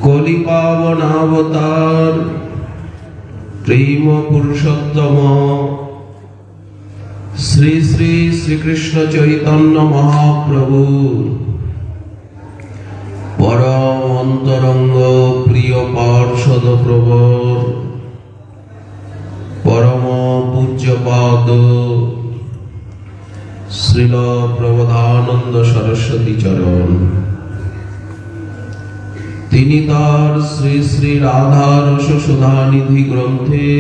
কলি পাবন অবতার প্রেম পুরুষোত্তম শ্রী শ্রী শ্রীকৃষ্ণ চৈতন্য মহাপ্রভু পরম অন্তরঙ্গ প্রিয় পার্ষদ প্রবর পরম পূজ্যপাদ শ্রীল প্রবোধানন্দ সরস্বতী চরণ তিনি তার শ্রী শ্রী রাধা রস সুধানিধি গ্রন্থে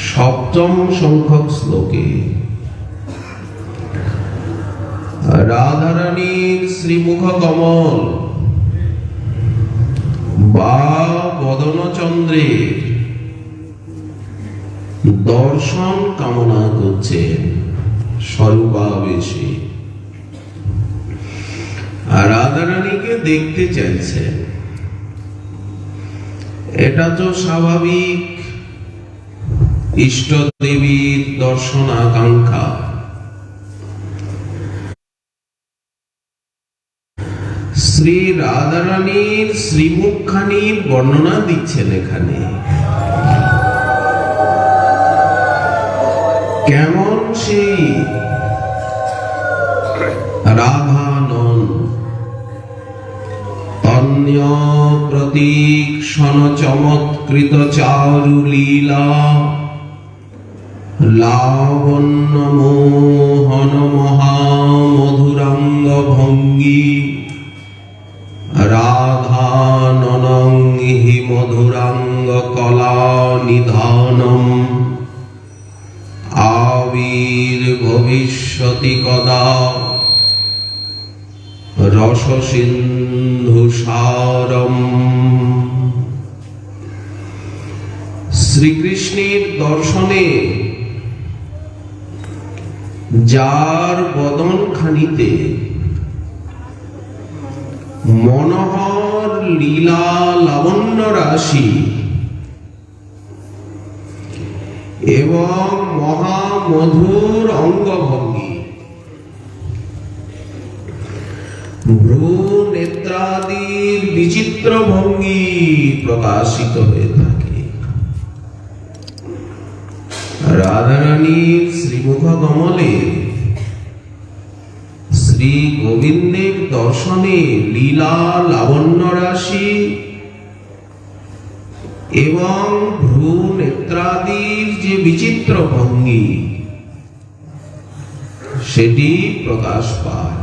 সপ্তম সংখ্যক শ্লোকে রাধারানীর শ্রীমুখ কমল বা বদনচন্দ্রের দর্শন কামনা করছেন স্বরূপাবেশে। রাধারানীকে দেখতে চাইছেন, এটা তো স্বাভাবিক ইষ্ট দেবীর দর্শন আকাঙ্ক্ষা। শ্রী রাধারানীর শ্রীমুখখানির বর্ণনা দিচ্ছেন এখানে। কেমন সেই রাধানন তন্য প্রতীক্ষণ চমৎকৃত চারু লীলা লাবণ্য মোহন মহামধুরাঙ্গ ভঙ্গি রাধাননং হি মধুরাঙ্গ কলা নিধানম আবির্ভবিষ্যতি কদা রস সিন্ধু সারম। শ্রীকৃষ্ণের দর্শনে যার বদন খানিতে মনোহর লীলা লাবণ্য রাশি এবং মহামধুর অঙ্গভঙ্গি, ভ্রু নেত্রাদির বিচিত্র ভঙ্গি প্রকাশিত হয়ে থাকে। রাধারানীর শ্রীমুখ কমলে শ্রী গোবিন্দের দর্শনে লীলা লাবণ্য রাশি এবং ভ্রু নেত্রাদির যে বিচিত্র ভঙ্গি সেটি প্রকাশ পায়।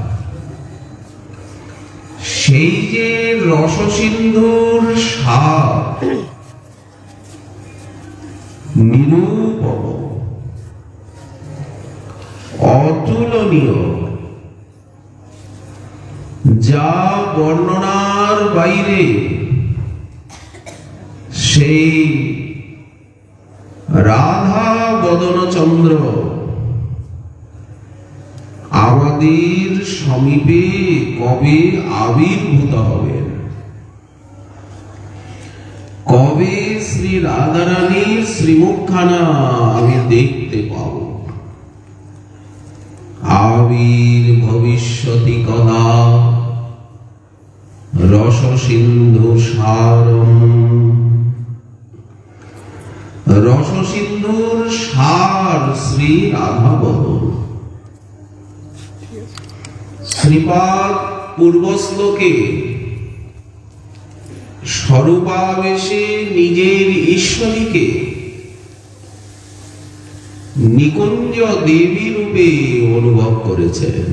সেই যে রসসিন্ধুর স্বাদ নিরূপম অতুলনীয়, যা বর্ণনার বাইরে, সেই রাধা বদনচন্দ্র আমাদের সমীপে কবে আবির্ভূত হবেন, কবে শ্রী রাধারানীর শ্রীমুখখানা আমি দেখতে পাব। আবির্ভবিষ্যতি কদা রস সিন্ধু সারম। রস সিন্ধুর সার শ্রী রাধা বদন। শ্রীপাদ পূর্ব শ্লোকে স্বরূপাবেশে নিজের ঈশ্বরীকে নিকুঞ্জ দেবী রূপে অনুভব করেছেন।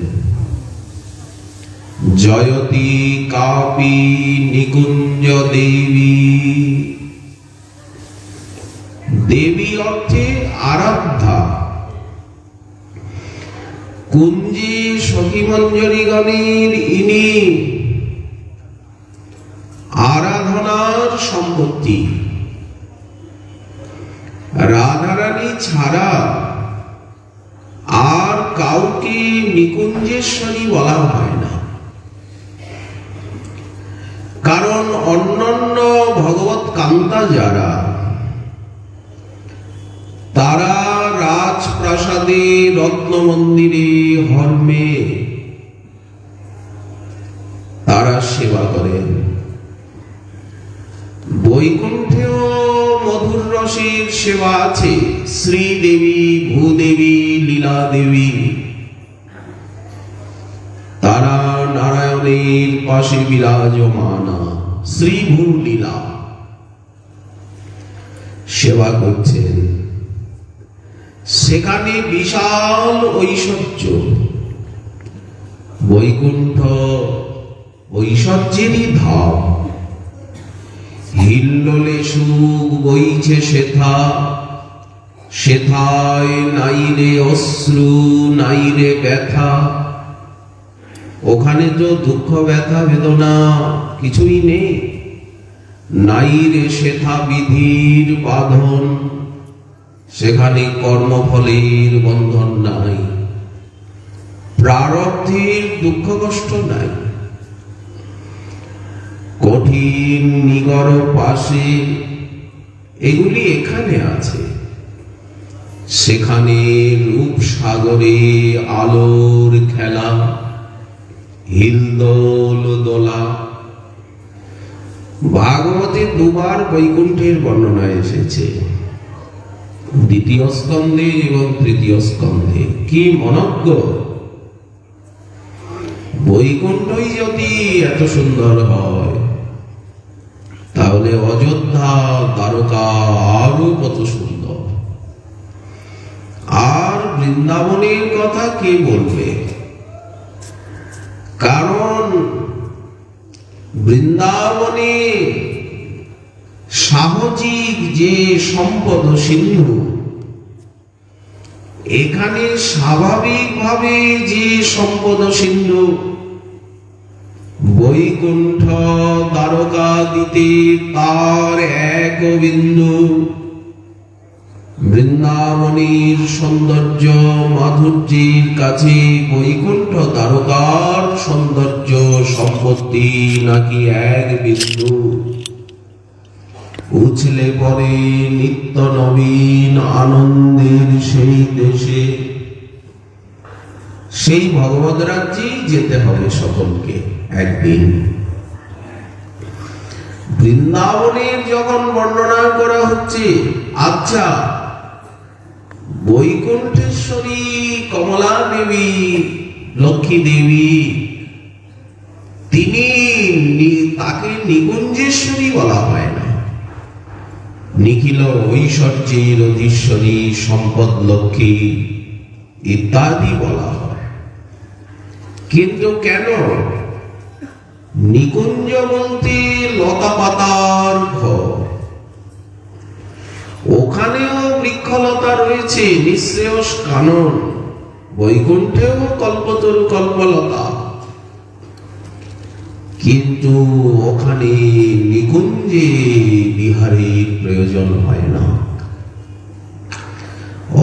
জয়তী কাপি নিকুঞ্জ দেবী। দেবী অর্থে আরাধ্যা। কুঞ্জে সখীমঞ্জরীগণের ইনি আরাধনার সম্পত্তি। রাধারানী ছাড়া আর কাউকে নিকুঞ্জেশ্বরী বলা হয় না, কারণ অন্যান্য ভগবত কান্তা যারা, তারা রাজপ্রাসাদে রত্ন মন্দিরে হর্মে তারা সেবা করেন। বৈকুণ্ঠেও মধুর রসের সেবা আছে। শ্রীদেবী, ভূদেবী, লীলা দেবী তারা নারায়ণের পাশে বিরাজমানা শ্রীভূ লীলা সেবা করছেন। সেখানে বিশাল ঐশ্বর্য। বৈকুণ্ঠ ঐশ্বর্যেরই ধাম। হিল্লোলে সুখ বইছে সেথা, সেথায় নাই রে অশ্রু, নাই রে ব্যথা। ওখানে তো দুঃখ ব্যথা বেদনা কিছুই নেই। নাই রে সেথা বিধির বাঁধন, সেখানে কর্মফলের বন্ধন নাই, প্রারব্ধের দুঃখ কষ্ট নাই। কঠিন নিগর পাশে এগুলি এখানে আছে। সেখানে রূপ সাগরে আলোর খেলা, হিলদোল দোলা। ভাগবতে দুবার বৈকুণ্ঠের বর্ণনা এসেছে, দ্বিতীয় স্কন্ধে এবং তৃতীয় স্কন্ধে। কি মনজ্ঞ! বৈকুণ্ঠই যদি এত সুন্দর হয়, তাহলে অযোধ্যা দ্বারকা আরো কত সুন্দর। আর বৃন্দাবনের কথা কে বলবে? কারণ বৃন্দাবনে সাহজিক যে সম্পদ সিন্ধু, এখানে স্বাভাবিকভাবে যে সম্পদ সিন্ধু, বৈকুণ্ঠ দ্বারকা দিতে তার এক বিন্দু। বৃন্দাবনের সৌন্দর্য মাধুর্যের কাছে বৈকুণ্ঠ দ্বারকার সৌন্দর্য সম্পত্তি নাকি এক বিন্দু। উছলে পরে নিত্য নবীন আনন্দের সেই দেশে, সেই ভগবদ রাজ্যেই যেতে হবে সকলকে একদিন। বৃন্দাবনের যখন বর্ণনা করা হচ্ছে, আচ্ছা বৈকুণ্ঠেশ্বরী কমলা দেবী, লক্ষ্মী দেবী, তাকে নিকুঞ্জেশ্বরী বলা হয় না, নিখিল ঐশ্বর্যের অধীশ্বরী, সম্পদ লক্ষ্মী ইত্যাদি বলা হয়। কিন্তু কেন? নিকুঞ্জ বলতে লতা পাতার ঘর। ওখানেও বৃক্ষলতা রয়েছে, নিঃশ্রেয়স কানন। বৈকুণ্ঠেও কল্পতরু কল্পলতা, কিন্তু ওখানে নিকুঞ্জে বিহারের প্রয়োজন হয় না।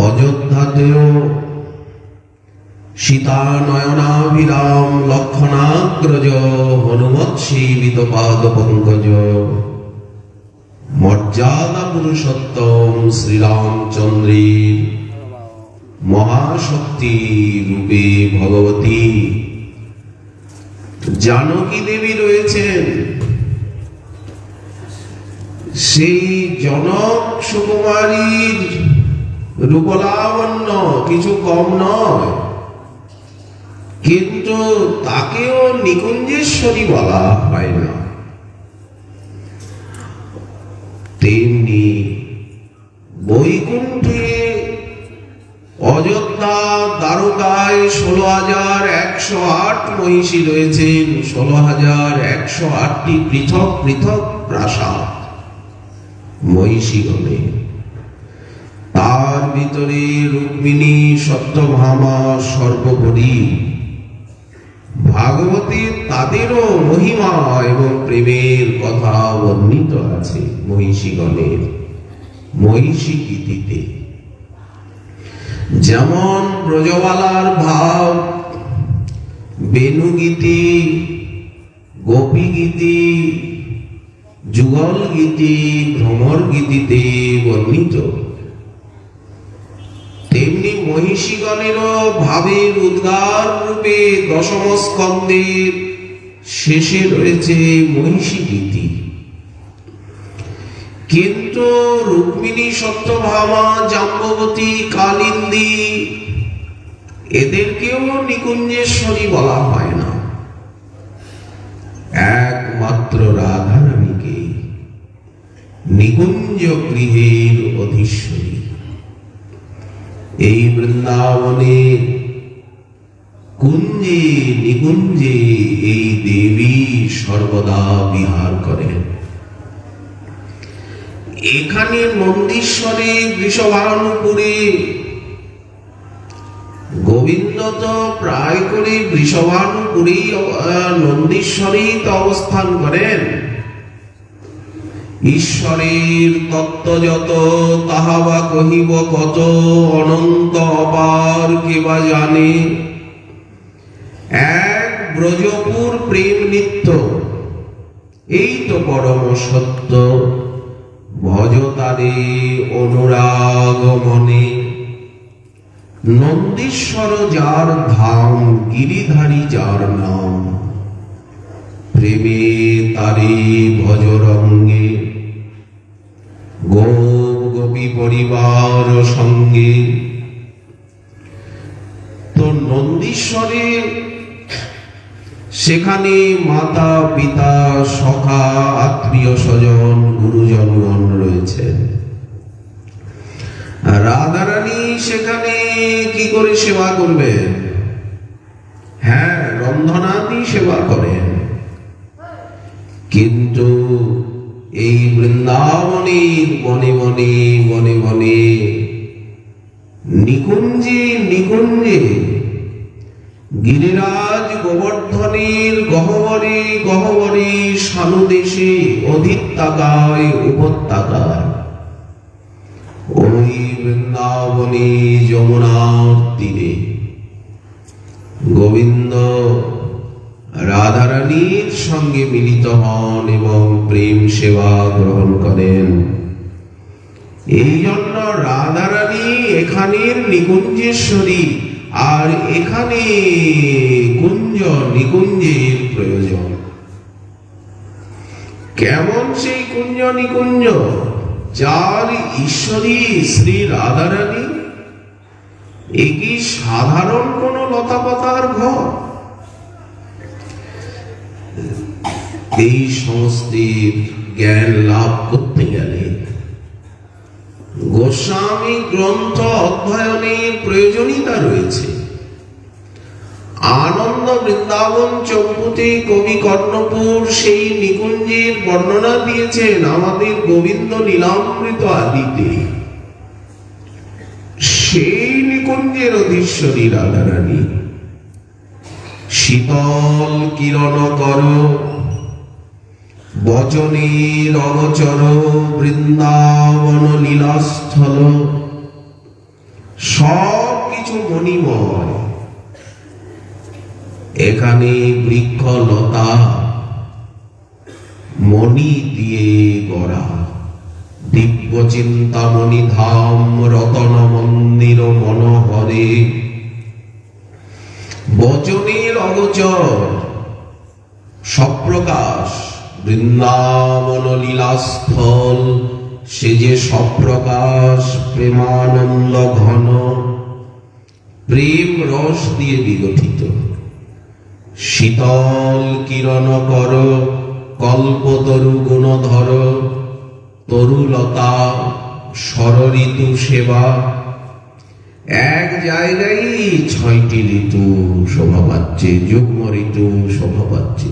অযোধ্যাতেও সীতা নয়নাভিরাম লক্ষণাগ্রজ হনুমৎ সেবিত পাদ পঙ্কজ, মর্যাদা পুরুষোত্তম শ্রীরামচন্দ্রের মহাশক্তি রূপে ভগবতী জানকী দেবী রয়েছেন। সেই জনক সুকুমারীর রূপলাবণ্য কিছু কম নয়, কিন্তু তাকেও নিকুঞ্জেশ্বরী বলা হয় না। তেমনি বৈকুণ্ঠে অযোধ্যা দ্বারকায় 16,108 মহিষী রয়েছেন, 16,108টি পৃথক পৃথক প্রাসাদ মহিষীগণে। তার ভিতরে রুক্মিণী সত্যভামা সর্বোপরি। ভাগবতে তাদেরও মহিমা এবং প্রেমের কথা বর্ণিত আছে মহিষীগণের মহিষী গীতিতে। যেমন ব্রজবালার ভাব বেণুগীতি, গোপী গীতি, যুগল গীতি, ভ্রমর গীতিতে বর্ণিত, তেমনি মহিষীগণেরও ভাবের উদ্গার রূপে দশম স্কন্ধের শেষে রয়েছে মহিষী গীতি। কিন্তু রুক্মিণী, সত্যভামা, জাম্ববতী, কালিন্দী এদেরকেও নিকুঞ্জেশ্বরী বলা হয় না। একমাত্র রাধারানীকে নিকুঞ্জ গৃহের অধীশ্বরী। এই বৃন্দাবনে কুঞ্জে নিকুঞ্জে এই দেবী সর্বদা বিহার করেন। এখানে নন্দীশ্বরে, বৃষভানুপুরে গোবিন্দ তো প্রায় করে বৃষভানুপুরেই নন্দীশ্বরেই তো অবস্থান করেন। ঈশ্বরের তত্ত্ব যত তাহা বা কহিব কত, অনন্ত অপার কে বা জানে। এক ব্রজপুর প্রেম নিত্য, এই তো পরম সত্য। ভজ তারে অনুরাগ মনে, নন্দীশ্বর যার ধাম, গিরিধারী যার নাম। প্রেমে তারে ভজ রঙ্গে, গোপ গোপী পরিবার সঙ্গে। তো নন্দীশ্বরে সেখানে মাতা পিতা সখা আত্মীয় স্বজন গুরুজনগণ রয়েছেন। রাধারানী সেখানে কি করে সেবা করবেন? হ্যাঁ, রন্ধনাদি সেবা করেন। কিন্তু এই বৃন্দাবনের বনে বনে বনে বনে নিকুঞ্জে নিকুঞ্জে গিরিরাজ গোবর্ধনের গহ্বরে গহ্বরে সানুদেশে অধিত্যাকায় উপত্যকায় ওই বৃন্দাবনে যমুনার তীরে গোবিন্দ রাধারানীর সঙ্গে মিলিত হন এবং প্রেম সেবা গ্রহণ করেন। এই জন্য রাধারানী এখানের নিকুঞ্জেশ্বরী, আর এখানে কুঞ্জ নিকুঞ্জের প্রয়োজন। কেমন সেই কুঞ্জ নিকুঞ্জ? যার ঈশ্বরী শ্রী রাধারানী। এ কি সাধারণ কোন লতাপাতার ঘর? এই সমস্তের জ্ঞান লাভ করতে গেলে গোস্বামী গ্রন্থ অধ্যয়নের প্রয়োজনীয়তা রয়েছে। আনন্দ বৃন্দাবন চম্পুতে কবি কর্ণপুর সেই নিকুঞ্জের বর্ণনা দিয়েছেন আমাদের গোবিন্দ লীলামৃত আদিতে। সেই নিকুঞ্জের অধীশ্বরী রাধারানী। শীতল কিরণ কর বচনের অগচর বৃন্দাবন লীলাস্থল। সব কিছু মণিময়। এখানে বৃক্ষ লতা মণি দিয়ে গড়া। দিব্য চিন্তামণি ধাম রতন মন্দির মনোহরে। বচনের অগোচর সপ্রকাশ বৃন্দাবন লীলাস্থল। সে যে সপ্রকাশ প্রেমানন্দ ঘন, প্রেম রস দিয়ে বিগঠিত। শীতল কিরণ কর কল্পতরু গুণধর। তরুলতা ষড়ঋতু সেবা। এক জায়গায় 6টি ঋতু শোভা পাচ্ছে, যুগ্ম ঋতু শোভা পাচ্ছে।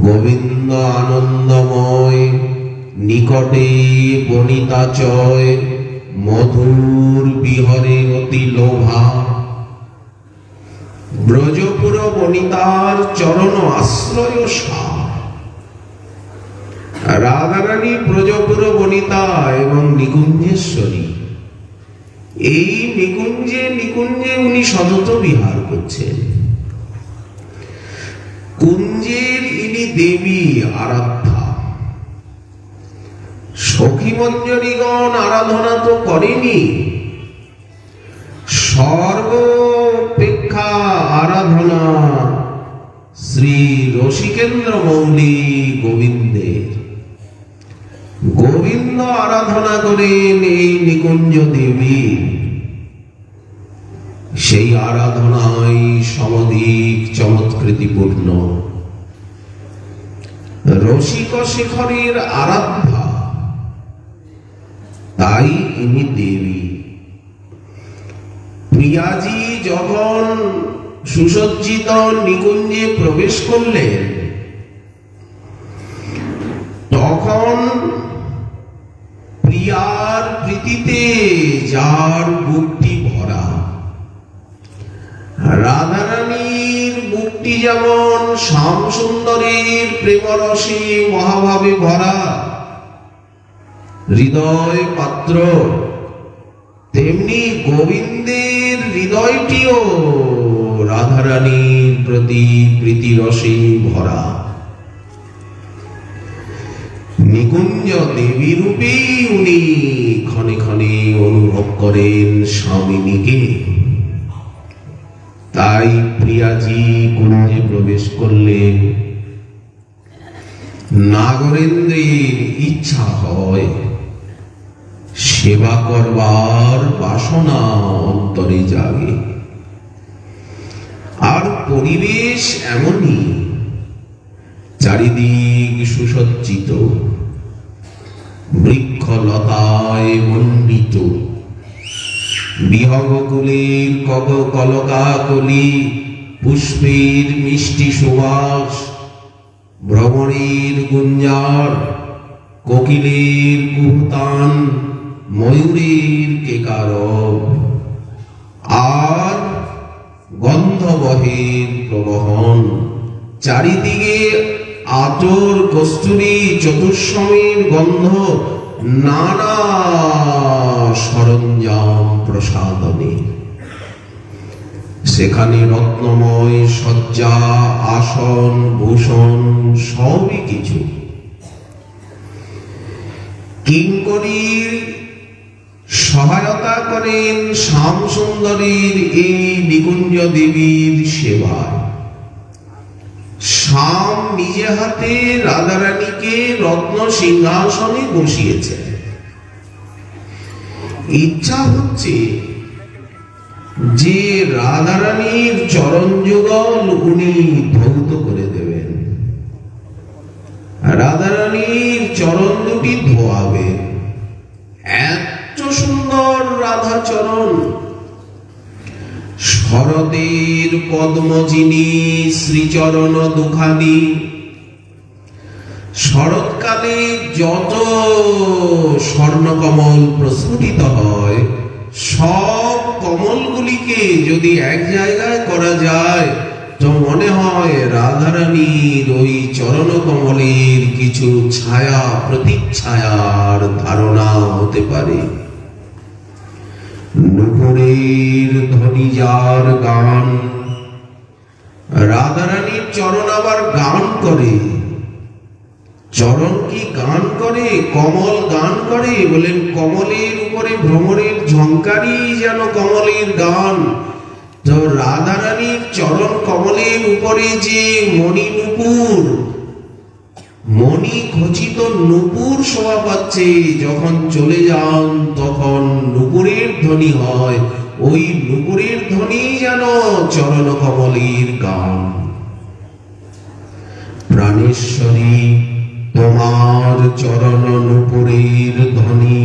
গোবিন্দ আনন্দময়, নিকটে বনিতা চয়। মধুর বিহরে অতি লোভা। ব্রজপুর বনিতার চরণ আশ্রয় সার। রাধারানী ব্রজপুর বনিতা এবং নিকুঞ্জেশ্বরী। এই নিকুঞ্জে নিকুঞ্জে উনি সতত বিহার করছেন। কুঞ্জের ইনি দেবী আরাধ্যা। সখী মঞ্জরীগণ আরাধনা তো করেনি, সর্বপেক্ষা আরাধনা শ্রী রসিকেন্দ্র মৌলি গোবিন্দের। গোবিন্দ আরাধনা করেন এই নিকুঞ্জ দেবী। সেই আরাধনায় সমধিক চমৎকৃতিপূর্ণ। রসিক শেখরের আরাধ্যা, তাই ইনি দেবী। প্রিয়াজি যখন সুসজ্জিত নিকুঞ্জে প্রবেশ করলেন, তখন প্রিয়ার প্রীতিতে যার বুকটি ভরা, রাধারানীর বুকটি যেমন শ্যাম সুন্দরীর প্রেমরসে মহাভাবে ভরা হৃদয় পাত্র, তেমনি গোবিন্দের হৃদয়টিও রাধারানীর প্রতি প্রীতিরসে ভরা। নিকুঞ্জ দেবী রূপেই উনি ক্ষণে ক্ষণে অনুভব করেন স্বামিনীকে। তাই প্রিয়াজি কুঞ্জে প্রবেশ করলেন। নাগরেন্দ্রের ইচ্ছা হয়, সেবা করবার বাসনা অন্তরে জাগে। আর পরিবেশ এমনই, চারিদিক সুসজ্জিত, বৃক্ষলতায় মণ্ডিত, বিহগকুলের কলকাকলি, পুষ্পের মিষ্টি সুবাস, ভ্রমণের গুঞ্জার, কোকিলের কুহুতান, ময়ূরের কেকারব, আর গন্ধবহের প্রবহন। চারিদিকে আতর, কস্তুরী, চতুষ্সমের গন্ধ, নানা সরঞ্জাম প্রসাদনে। সেখানে রত্নময় সজ্জা, আসন, ভূষণ সবই কিছু। কিঙ্করীর সহায়তা করেন শ্যাম সুন্দরীর এই নিকুঞ্জ দেবীর সেবায়। শ্যাম নিজে হাতে রাধারানীকে রত্ন সিংহাসনে বসিয়েছেন। ইচ্ছা হচ্ছে যে রাধারানীর চরণ যুগল উনি ধৌত করে দেবেন, রাধারানীর চরণ দুটি ধোয়াবেন। এত সুন্দর রাধা চরণ। শরতের পদ্মজিনী শ্রীচরণ দুখানি। শরৎকালে যত স্বর্ণকমল প্রস্ফুটিত হয়, সব কমলগুলিকে যদি এক জায়গায় করা যায়, তো মনে হয় রাধারানীর ওই চরণ কমলের কিছু ছায়া, প্রতিচ্ছায়ার ধারণা হতে পারে। নুপুরের ধ্বনি যার গান, রাধারানীর চরণ আবার গান করে। চরণ কি গান করে? কমল গান করে। বলেন কমলের উপরে ভ্রমরের ঝংকারই যেন কমলের গান। তো রাধারানীর চরণ কমলের উপরে যে মণি নুপুর, মণি খচিত নুপুর শোভা পাচ্ছে, যখন চলে যান তখন নুপুরের ধ্বনি হয়। ওই নুপুরের ধ্বনি যেন চরণ কমলের গান। প্রাণেশ্বরী, তোমার চরণ নুপুরের ধ্বনি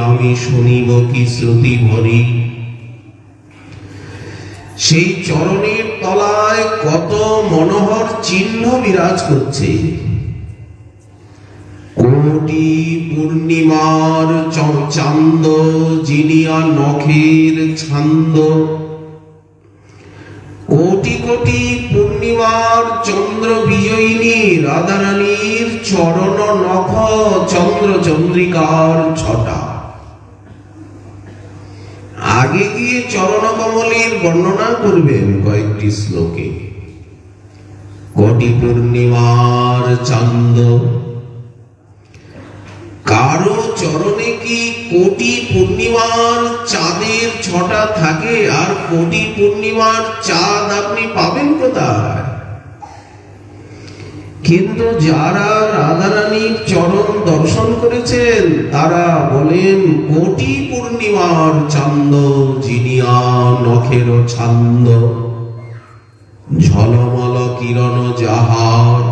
আমি শুনিব কি শ্রুতি ভরি। সেই চরণের তলায় কত মনোহর চিহ্ন বিরাজ করছে। কোটি পূর্ণিমার চান্দ জিনিয়া নখের ছন্দ, কোটি কোটি পূর্ণিমার চন্দ্র বিজয়িনী রাধারানীর চরণ নখ চন্দ্র চন্দ্রিকার ছটা। আগে গিয়ে চরণ কমলের বর্ণনা করবেন কয়েকটি শ্লোকে। কোটি পূর্ণিমার চান্দ, কারো চরণে কি কোটি পূর্ণিমার চাঁদের ছটা থাকে? আর কোটি পূর্ণিমার চাঁদ আপনি পাবেন কোথায়? কিন্তু যারা রাধারানীর চরণ দর্শন করেছেন তারা বলেন কোটি পূর্ণিমার চান্দ জিনিয়া নখের ছান্দ ঝলমল কিরণ যাহার।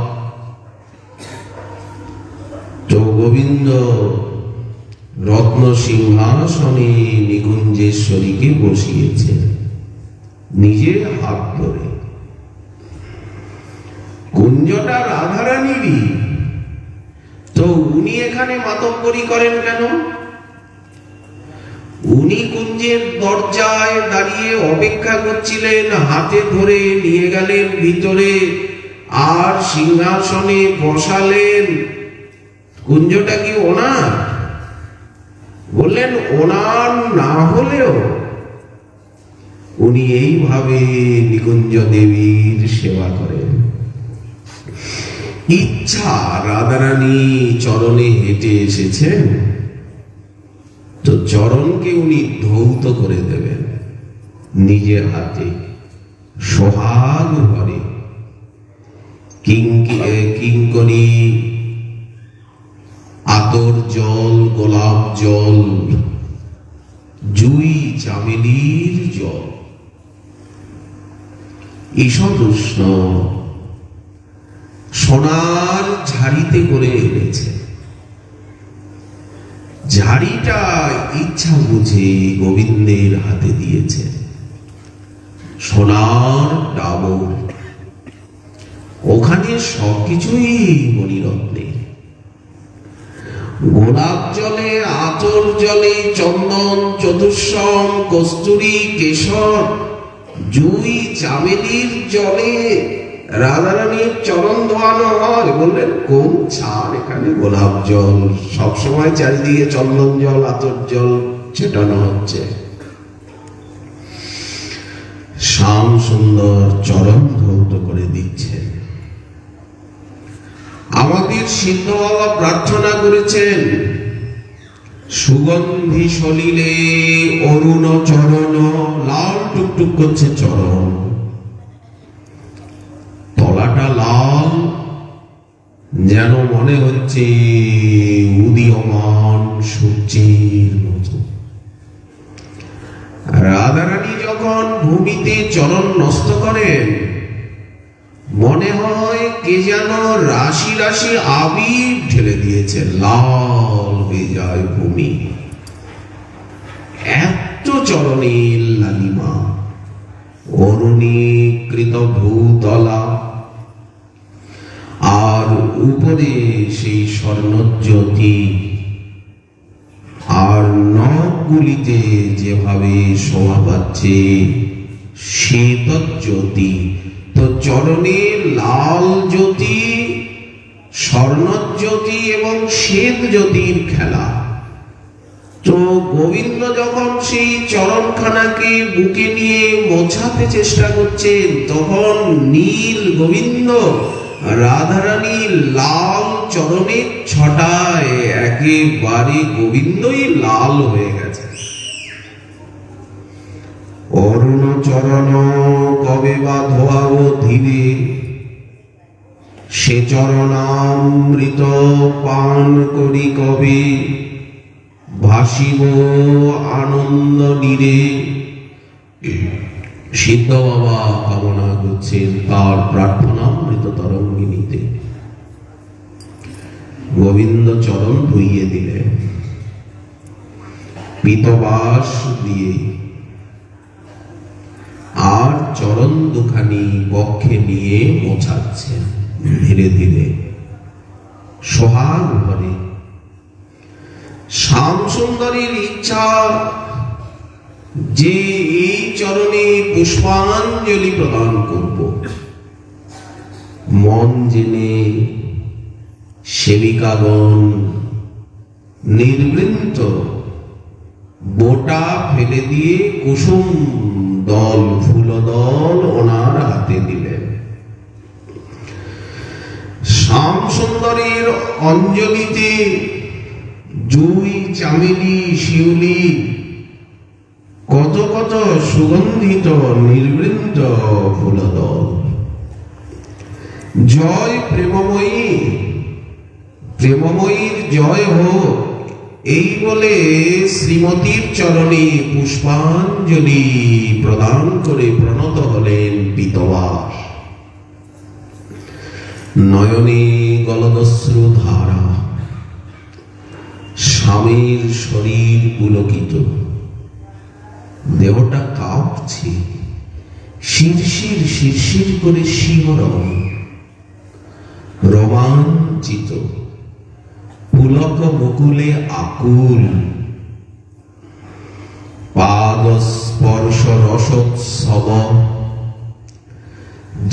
তো গোবিন্দ রত্ন সিংহাসনে নিকুঞ্জেশ্বরীকে বসিয়েছেন নিজে হাত ধরে। কুঞ্জটা রাধারানীরই, তো উনি এখানে মাতব্বরি করেন কেন? উনি কুঞ্জের দরজায় দাঁড়িয়ে অপেক্ষা করছিলেন, হাতে ধরে নিয়ে গেলেন ভিতরে আর সিংহাসনে বসালেন। কুঞ্জটা কি ওনার? বললেন ওনার না হলেও উনি এইভাবে নিকুঞ্জ দেবীর সেবা করেন। ইচ্ছা রাধারানী চরণে হেঁটে এসেছেন, তো চরণকে উনি ধৌত করে দেবেন নিজের হাতে সোহাগ ভরে। কিঙ্করি, আতর জল, গোলাপ জল, জুই চামেলির জল, ঈষৎ উষ্ণ সোনার ঝাড়িতে করে এনেছে। ঝাড়িটা ইচ্ছা বুঝে গোবিন্দের হাতে দিয়েছে। সোনার ডাবর, ওখানে সবকিছুই মণিরত্নে। গোলাপ জলে, আতর জলে, চন্দন, চতুষ্সম, কস্তুরী, কেশর, জুই চামেলির জলে রাধারানীর চরণ ধোয়ানো হয়। বললেন কোন ছাড়, এখানে গোলাপ জল, সবসময় চারিদিকে চন্দন জল, আতর জল ছেটানো হচ্ছে। শ্যাম সুন্দর চরণ ধৌত করে দিচ্ছেন। আমাদের সিদ্ধ বাবা প্রার্থনা করেছেন, সুগন্ধি সলিলে অরুণ চরণ, লাল টুকটুক করছে চরণ, তলাটা লাল, যেন মনে হচ্ছে উদীয়মান সূর্যের মতো। রাধারানী যখন ভূমিতে চরণ ন্যস্ত করেন, মনে হয় কে যেন রাশি রাশি আবির ঢেলে দিয়েছে, লাল হয়ে যায় ভূমি। এত চরণের লালিমা, অরুণীকৃত ভূতলা, আর উপরে সেই স্বর্ণজ্যোতি, আর নখগুলিতে যেভাবে শোভা পাচ্ছে শ্বেত জ্যোতি। তো চরণের লাল জ্যোতি, স্বর্ণজ্যোতি এবং শ্বেত জ্যোতির খেলা। তো গোবিন্দ যখন সেই চরণখানাকে বুকে নিয়ে মোছাতে চেষ্টা করছেন, তখন নীল গোবিন্দ রাধারানীর লাল চরণের ছটায় একেবারে গোবিন্দই লাল হয়ে গেছে। অরুণ চরণ কবে বা ধোয়াব ধীরে, সে চরণামৃত পান করি কবে, ভাসিব আনন্দ নীরে। সিদ্ধ বাবা কামনা করছেন তার প্রার্থনামৃত তরঙ্গিনীতে গোবিন্দ চরণ ধুইয়ে দিলেন পীতবাস দিয়ে, আর চরণ দুখানি বক্ষে নিয়ে মোছাচ্ছেন ধীরে ধীরে সোহাগ ভরে। শ্যাম সুন্দরীর ইচ্ছা যে এই চরণে পুষ্পাঞ্জলি প্রদান করব। মন জেনে সেবিকাগণ নির্বৃন্ত বোটা ফেলে দিয়ে কুসুম দল, ফুল দল ওনার হাতে দিলেন। শ্যাম সুন্দরীর অঞ্জলিতে জুই, চামেলি, শিউলি, কত কত সুগন্ধিত নির্বৃন্ত ফুলদল। জয় প্রেমময়ী, প্রেমময়ীর জয় হোক, এই বলে শ্রীমতীর চরণে পুষ্পাঞ্জলি প্রদান করে প্রণত হলেন পীতবাস। নয়নে গলদশ্রু ধারা, স্বামীর শরীর পুলকিত, দেহটা কাঁপছে, শিরশির শিরশির করে শিহরণ, রোমাঞ্চিত, পুলক মুকুলে আকুল, পাদ স্পর্শ রসোৎসব,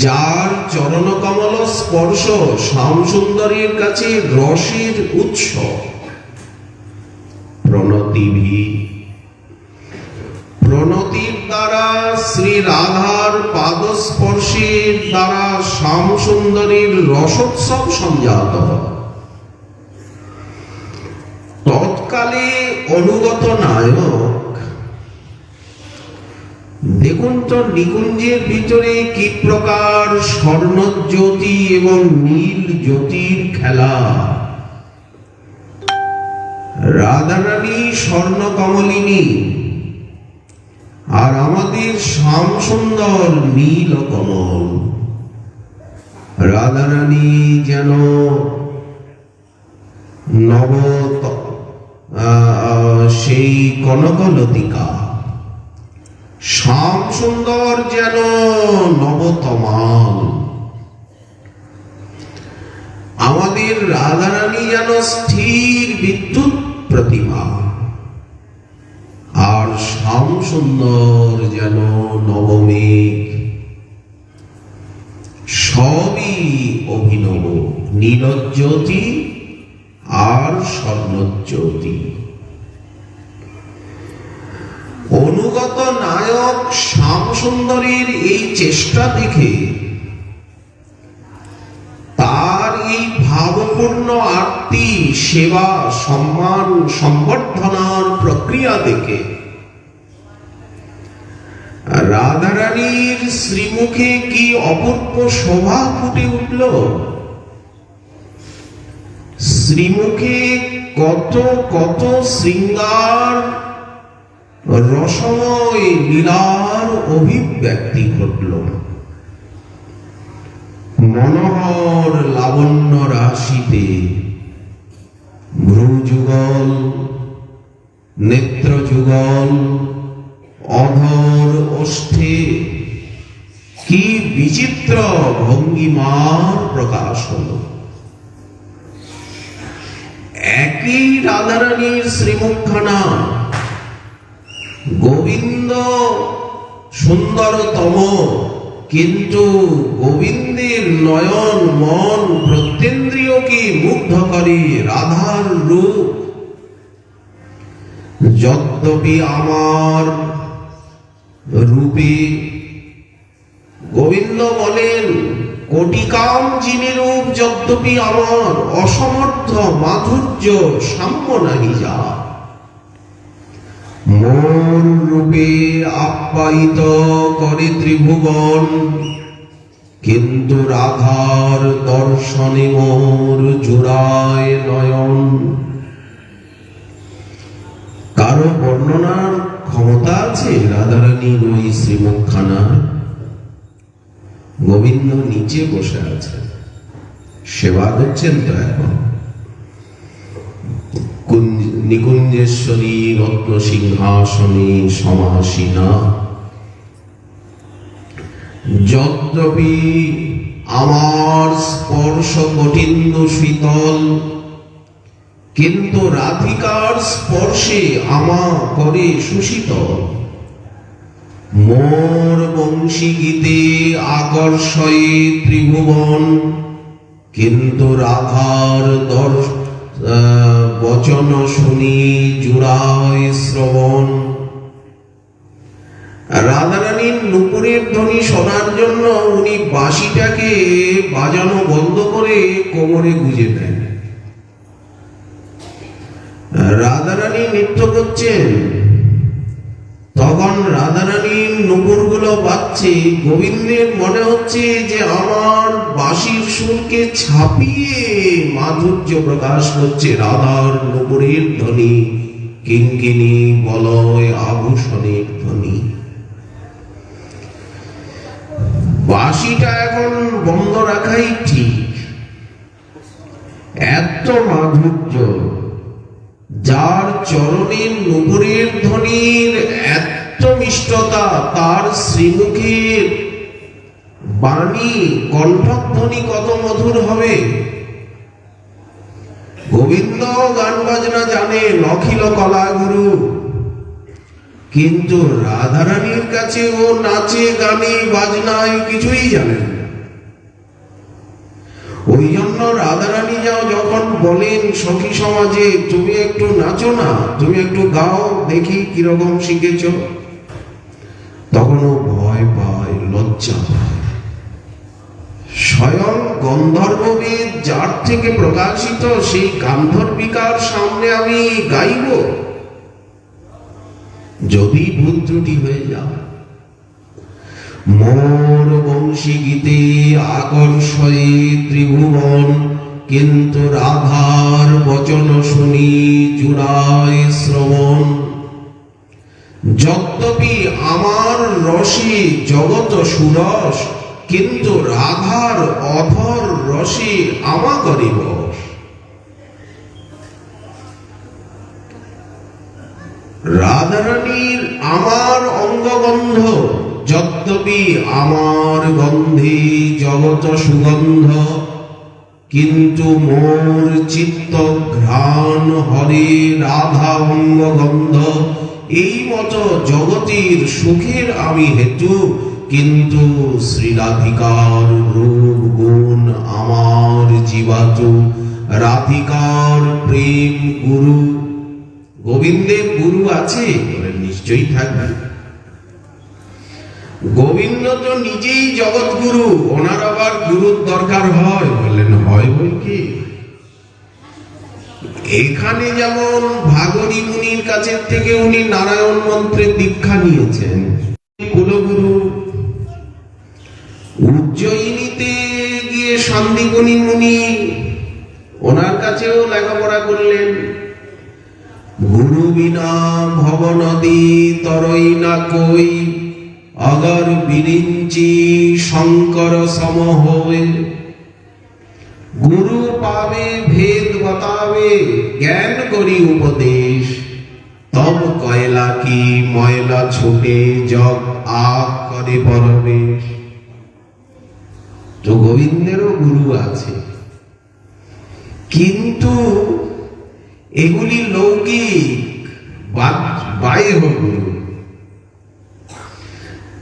যার চরণ কমল স্পর্শ শ্যামসুন্দরীর কাছে রসের উৎস। প্রণতিভি, প্রণতির দ্বারা শ্রী রাধার পাদস্পর্শের দ্বারা শ্যামসুন্দরীর রসোৎসব সংজাত হয়। তৎকালে অনুগত নায়ক, দেখুন তো নিকুঞ্জের ভিতরে কি প্রকার স্বর্ণজ্যোতি এবং নীল জ্যোতির খেলা। রাধারানী স্বর্ণ কমলিনী, আর আমাদের শ্যামসুন্দর নীল কমল। রাধারানী যেন নব সেই কনকলতিকা, শ্যামসুন্দর যেন নবতমাল। আমাদের রাধারানী যেন স্থির বিদ্যুৎ প্রতিমা, আর শ্যামসুন্দর যেন নবমেঘ। সবই অভিনব, নীলজ্যোতি আর স্বর্ণজ্যোতি। অনুগত নায়ক শ্যামসুন্দরীর এই চেষ্টা দেখে, তার এই ভাবপূর্ণ আরতি, সেবা, সম্মান, সম্বর্ধনার প্রক্রিয়া দেখে রাধারানীর শ্রীমুখে কি অপূর্ব শোভা ফুটে উঠল। শ্রীমুখে কত কত শৃঙ্গার রসময় লীলার অভিব্যক্তি ঘটল। মনোহর লাবণ্য রাশিতে ভ্রুযুগল, নেত্রযুগল, অধর ওষ্ঠে কি বিচিত্র ভঙ্গিমার প্রকাশ হল। একই রাধারানীর শ্রীমুখখানা, গোবিন্দ সুন্দরতম, কিন্তু গোবিন্দের নয়ন মন প্রত্যেন্দ্রিয়কে মুগ্ধ করে রাধার রূপ। যদ্যপি আমার রূপে, গোবিন্দ বলেন কোটিকাম যিনি রূপ, যদ্যপি আমার অসমর্থ মাধুর্য সাম্য নাহি যা। মোর রূপে আপ্যায়িত করে ত্রিভুবন, কিন্তু রাধার দর্শনে মোর জোড়ায় নয়ন। কারো বর্ণনার ক্ষমতা আছে রাধারানীর ওই শ্রীমুখখানা? গোবিন্দ নিচে বসে আছে, সেবা করছেন তো এখন। নিকুঞ্জেশ্বরী রত্ন সিংহাসনে সমাসীনা, যদ্যপি আমার স্পর্শ কঠিন্দ শীতল, কিন্তু রাধিকার স্পর্শে আমা করে সুশীতল। মোর বংশী গীতে আকর্ষয়ে ত্রিভুবন, কিন্তু রাধার বচন শুনি জুড়ায় শ্রবণ। রাধারানীর নুপুরের ধ্বনি শোনার জন্য উনি বাঁশিটাকে বাজানো বন্ধ করে কোমরে গুঁজে দেন। রাধারানী নৃত্য করছেন, তখন রাধারানীর নুপুরগুলো বাজছে, গোবিন্দের মনে হচ্ছে যে আমার বাঁশির সুরকে ছাপিয়ে মাধুর্য প্রকাশ করছে রাধার নুপুরের ধ্বনি, কিঙ্কিণী বলয় আভূষণের ধ্বনি। বাঁশিটা এখন বন্ধ রাখাই ঠিক। এত মাধুর্য, যার চরণের নুপুরের ধ্বনির এত মিষ্টতা, তার শ্রীমুখের বাণী কণ্ঠধ্বনি কত মধুর হবে। গোবিন্দ গান বাজনা জানেন, অখিল কলা গুরু, কিন্তু রাধারানীর কাছে ও নাচে গানে বাজনায় কিছুই জানেন না। ওই জন্য রাধারানী যাও যখন বলেন সখী সমাজে, তুমি একটু নাচো না, তুমি একটু গাও দেখি কিরকম শিখেছ, তখন ও ভয় পায়, লজ্জা পায়। স্বয়ং গন্ধর্ববেদ যার থেকে প্রকাশিত, সেই গান্ধর্বিকার সামনে আমি গাইব? যদি ভুল ত্রুটি হয়ে যায়। মোর বংশী গীতে আকর্ষয়ে ত্রিভুবন, কিন্তু রাধার বচন শুনি জুড়ায় শ্রবণ। যদ্যপি আমার রসে জগত সুরস, কিন্তু রাধার অধর রসে আমা করি বশ। রাধারানীর আমার অঙ্গগন্ধ, যদ্যপি আমার গন্ধে জগত সুগন্ধ, কিন্তু মোর চিত্ত ঘ্রাণ হরে রাধা অঙ্গগন্ধ। এই মতো জগতের সুখের আমি হেতু, কিন্তু শ্রীরাধিকার রূপ গুণ আমার জীবাতু। রাধিকার প্রেম গুরু। গোবিন্দের গুরু আছে? নিশ্চয়ই থাকবে। গোবিন্দ তো নিজেই জগৎ গুরু, ওনার আবার গুরুর দরকার হয়? বললেন হয় বই কি। এখানে যেমন ভাগরী মুনির কাছে থেকে উনি নারায়ণ মন্ত্রের দীক্ষা নিয়েছেন, কুলগুরু। উজ্জয়িনীতে গিয়ে শান্তিগুণী মুনি, ওনার কাছেও লেখাপড়া করলেন। গুরু বিনা ভব নদী তরই না কই, अगर बिरिंची शंकर सम होए। गुरु पावे भेद बतावे, ज्ञान करी उपदेश, तब कयला की मयला छूटे जग आग करे परवेश। तो गोविंदेरो गुरु आछे, किन्तु एगुली लौकिक बाह्य गुरु।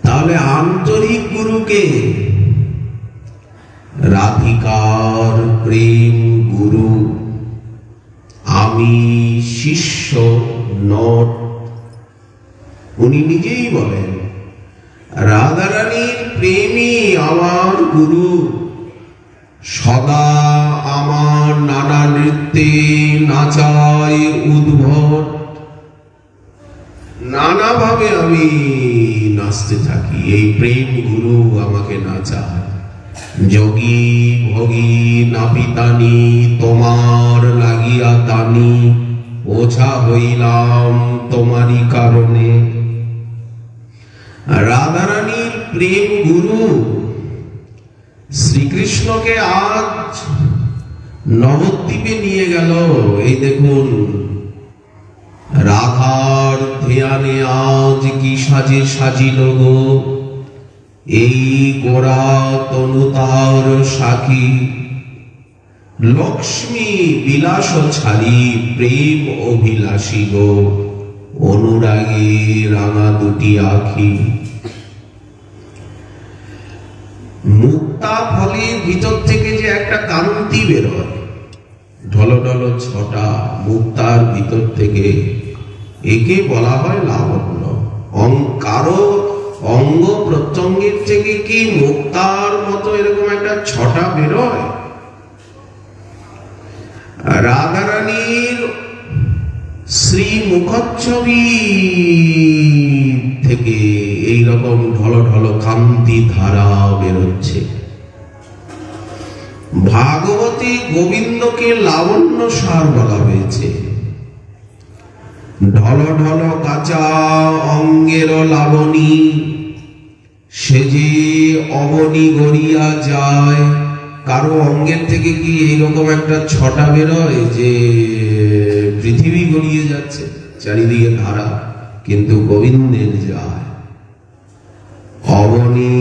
তাহলে আন্তরিক গুরুকে? রাধিকার প্রেম গুরু। আমি শিষ্য নট। উনি নিজেই বলেন রাধারানীর প্রেমই আমার গুরু। সদা আমার নানা নৃত্যে নাচায় উদ্ভট। নানা ভাবে আমি নাচতে থাকি, এই প্রেম গুরু আমাকে নাচায়। যোগী ভোগী নাপিতানি, তোমার লাগিয়া দানি, ওঝা হইলাম তোমারই কারণে। রাধারানীর প্রেম গুরু শ্রীকৃষ্ণকে আজ নবদ্বীপে নিয়ে গেল। এই দেখুন, রাধার ধ্যানে আজ কি সাজে সাজিল গো, এই গোরা তনু তার সাখী। লক্ষ্মী বিলাস ছাড়ি প্রেম অভিলাষী গো, অনুরাগে রাঙা দুটি আখি। মুক্তা ফলের ভিতর থেকে যে একটা কান্তি বেরোয়, ঢল ঢল ছটা মুক্তার ভিতর থেকে, একে বলা হয় লাবণ্য। কারো অঙ্গ প্রত্যঙ্গের থেকে কি মুক্তার মতো এরকম একটা ছটা বেরোয়? রাধারানীর শ্রী মুখচ্ছবি থেকে এই রকম ঢলো ঢলো কান্তি ধারা বেরোচ্ছে। ভাগবতী গোবিন্দকে লাবণ্য সার বলা হয়েছে। ঢল ঢল কাঁচা অঙ্গের লাবণী, সে যে অবনী গড়িয়া যায়। কারো অঙ্গের থেকে কি এইরকম একটা ছটা বেরোয় যে পৃথিবী গড়িয়ে যাচ্ছে, চারিদিকে ধারা? কিন্তু গোবিন্দের যায়, অবনী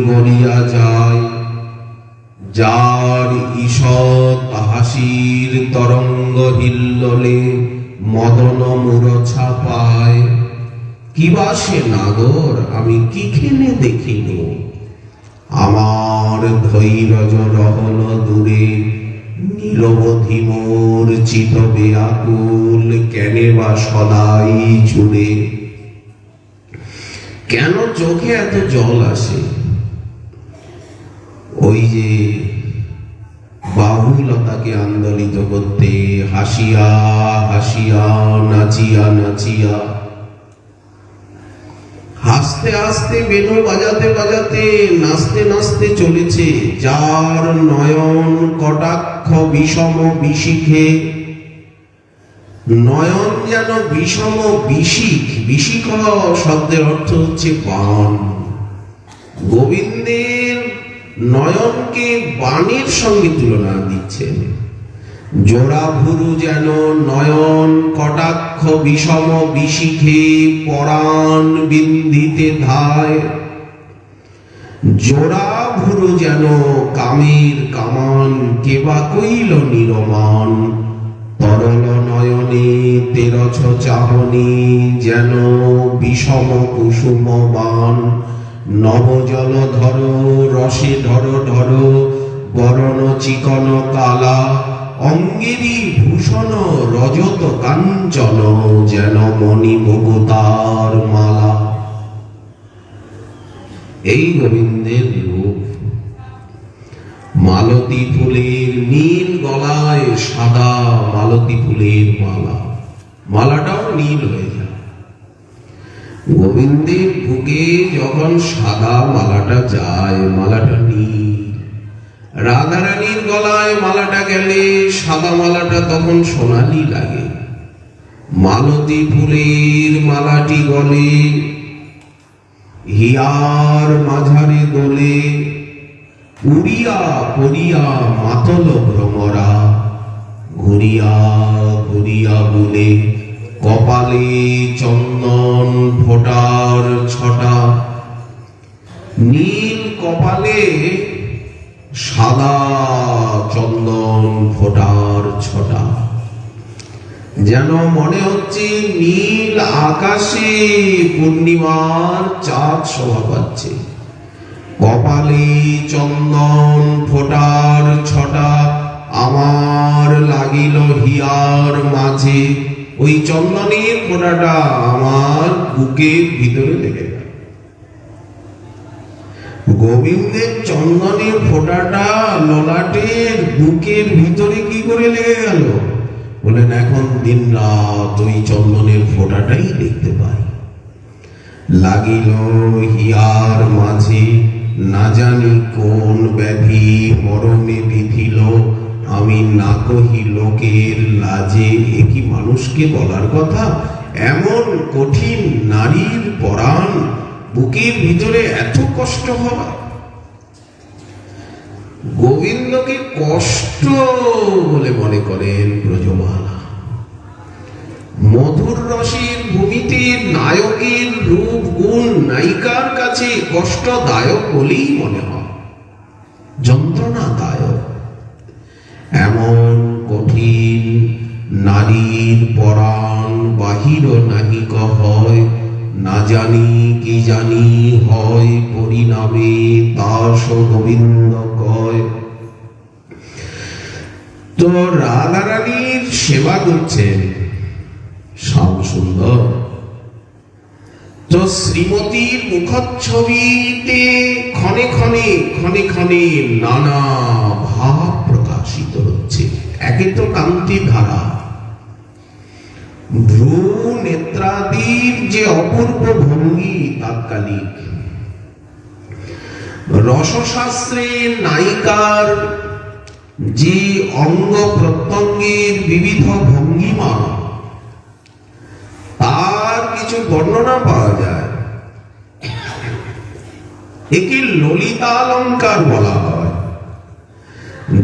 গড়িয়া যায়। যার ঈষৎ হাসির তরঙ্গ হিল্লোলে মদন মূর্ছা পায়। কিবা সে নাগর আমি কি খেনে দেখিনি, আমার ধৈর্য রহল দূরে। নীরবধি মোর চিত বেআকুল, কেনে বা সদাই জুড়ে। কেন চোখে এত জল আসে? ওই যে বাহুলতাকে আন্দোলিত করতে, হাসিয়া হাসিয়া, নাচিয়া নাচিয়া, হাসতে হাসতে, বেনু বাজাতে বাজাতে, নাচতে নাচতে চলেছে। যার নয়ন কটাক্ষ বিষম বিশিখে, নয়ন যেন বিষম বিশিখ। বিশিখ শব্দের অর্থ হচ্ছে বাণ। গোবিন্দের নয়নকে বাণের সঙ্গে তুলনা দিচ্ছেন। জোড়া ভুরু যেন নয়ন কটাক্ষ বিষম বিশিখে, পরাণ বিন্দিতে ধায়। জোড়া ভুরু যেন কামের কামান, কেবা কইল নিরমান। তরল নয়নে তেরছ চাহনি, যেন বিষম কুসুম বান। নবজল ধর রসে ধর ধর, বরণ চিকন কালা। অঙ্গেরই ভূষণ রজত কাঞ্চন, যেন মণি মুকুতার মালা। এই গোবিন্দের রূপ। মালতী ফুলের নীল গলায় সাদা মালতী ফুলের মালা, মালাটাও নীল হয়ে যায়। গোবিন্দের বুকে যখন সাদা মালাটা যায়, মালাটা নীল। রাধারানীর গলায় মালাটা গেলে সাদা মালাটা তখন সোনালি লাগে। মালতী ফুলের মালাটি গলে, হিয়ার মাঝারে দোলে। উড়িয়া পড়িয়া মাতল ভ্রমরা, ঘুরিয়া ঘুরিয়া বলে। কপালে চন্দন ফোটার ছটা, নীল কপালে সাদা চন্দন ফোটার ছটা। যেন মনে হচ্ছে নীল আকাশে পূর্ণিমার চাঁদ শোভা পাচ্ছে। কপালে চন্দন ফোটার ছটা, আমার লাগিল হিয়ার মাঝে। ওই চন্দনের ফোঁটাটা আমার বুকের ভিতরে লেগে গেল। গোবিন্দের চন্দনের ফোঁটাটা ললাটের বুকের ভিতরে কি করে লেগে গেল? বলেন এখন দিন রাত ওই চন্দনের ফোঁটাটাই দেখতে পাই। লাগিল হিয়ার মাঝে, না জানি কোন ব্যাধি মরমে বিধিল। আমি না কহি লোকের লাজে। এ কি মানুষকে বলার কথা? এমন কঠিন নারীর পরাণ, বুকের ভিতরে এত কষ্ট হয়। গোবিন্দকে কষ্ট বলে মনে করেন ব্রজমালা। মধুর রসের ভূমিতে নায়কের রূপ গুণ নায়িকার কাছে কষ্টদায়ক বলেই মনে হয়, যন্ত্রণাদায়ক। এমন কঠিন নারীর পরাণ বাহির নাহিক হয়। না জানি কি জানি হয় পরিণামে, দাস গোবিন্দ কয়। তো রাধারানীর সেবা করছেন শ্যাম সুন্দর। তো শ্রীমতীর মুখচ্ছবিতে ক্ষণে ক্ষণে ক্ষণে ক্ষণে নানা ভাব প্রকাশিত হচ্ছে। একে তো কান্তি ধারা, ভ্রু নেত্রাদির যে অপূর্ব ভঙ্গি তাৎকালিক। রসশাস্ত্রে নায়িকার যে অঙ্গ প্রত্যঙ্গের বিবিধ ভঙ্গিমা, তার কিছু বর্ণনা পাওয়া যায়। একে ললিতালঙ্কার বলা হয়,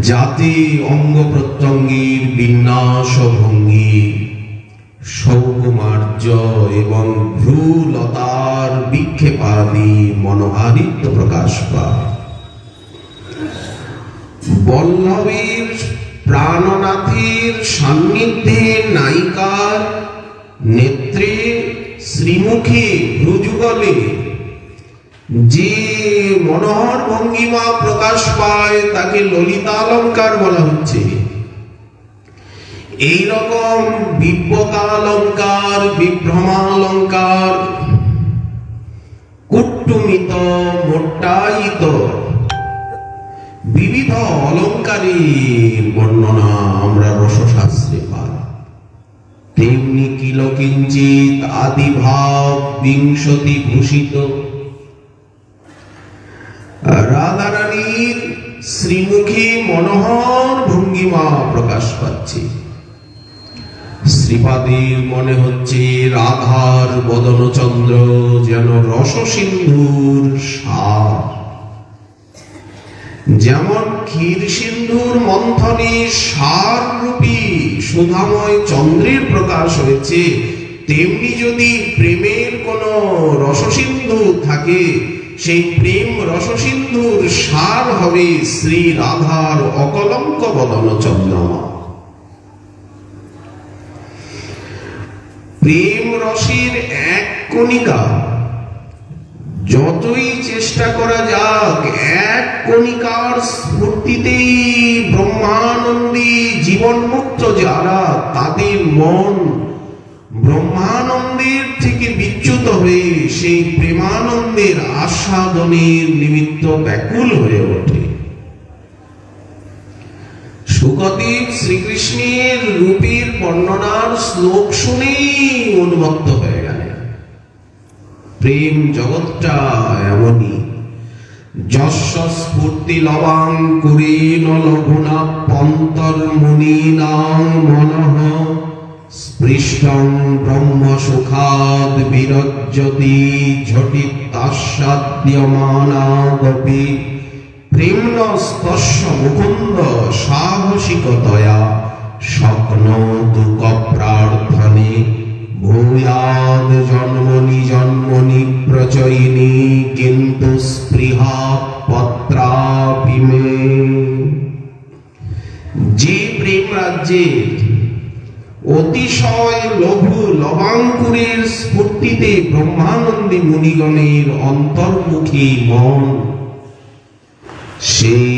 যাতে অঙ্গ প্রত্যঙ্গের বিন্যাস ভঙ্গি, সৌকুমার্য এবং ভ্রুলতার বিক্ষেপাদি মনোহারিত্ব প্রকাশ পায়। বল্লভের প্রাণনাথের সান্নিধ্যে নায়িকার নেত্রে শ্রীমুখে ভ্রুযুগলে যে মনোহর ভঙ্গিমা প্রকাশ পায় তাকে ললিতালঙ্কার বলা হচ্ছে। এইরকম বিব্বতালঙ্কার, বিভ্রমালঙ্কার, কুট্টুমিত, মোট্টায়িত বিবিধ অলঙ্কারের বর্ণনা আমরা রসশাস্ত্রে পাই। তেমনি কিলকিঞ্চিত আদিভাব বিংশতি ভূষিত রাধারানীর শ্রীমুখী মনোহর ভঙ্গিমা প্রকাশ পাচ্ছে। শ্রীপাদের মনে হচ্ছে রাধার বদনচন্দ্র যেন রসসিন্ধুর সার। যেমন ক্ষীর সিন্ধুর মন্থনে সার রূপী সুধাময় চন্দ্রের প্রকাশ হয়েছে, তেমনি যদি প্রেমের কোন রসসিন্ধু থাকে, সেই প্রেম রসসিন্ধুর সার হবে শ্রী রাধার অকলঙ্ক বদন চন্দ্রমা। প্রেম রসের এক কণিকা যতই চেষ্টা করা যাক, এক কণিকার স্ফূর্তিতেই ব্রহ্মানন্দী জীবনমুক্ত যারা, তাদের মন ব্রহ্মানন্দের থেকে বিচ্যুত হয়ে সেই প্রেমানন্দের আস্বাদনের নিমিত্ত ব্যাকুল হয়ে ওঠে। শুকদেব শ্রীকৃষ্ণের রূপের বর্ণনার শ্লোক শুনেই উন্মত্ত হয়ে গেলেন। প্রেম জগৎটা এমনই। যস্য স্ফূর্তি লবাঙ্কুরেণ লঘুনা পন্তর মুনীনাং মনঃ স্পৃষ্টং ব্রহ্ম সুখাদ বিরজ্যতি ঝটিতাস্যাদ্যমানাদপি প্রেম্ণ স্পর্শ মুকুন্দ সাহসিকতয়া স্বপ্ন দুঃখ প্রার্থনে ভূয়াদ জন্মনি জন্মনি প্রচয়িনী কিন্তু স্পৃহা পত্রাপি মে। যে প্রেম রাজ্যে অতিশয় লঘু লবাঙ্কুরের স্ফূর্তিতে ব্রহ্মানন্দী মুনিগণের অন্তর্মুখী মন সেই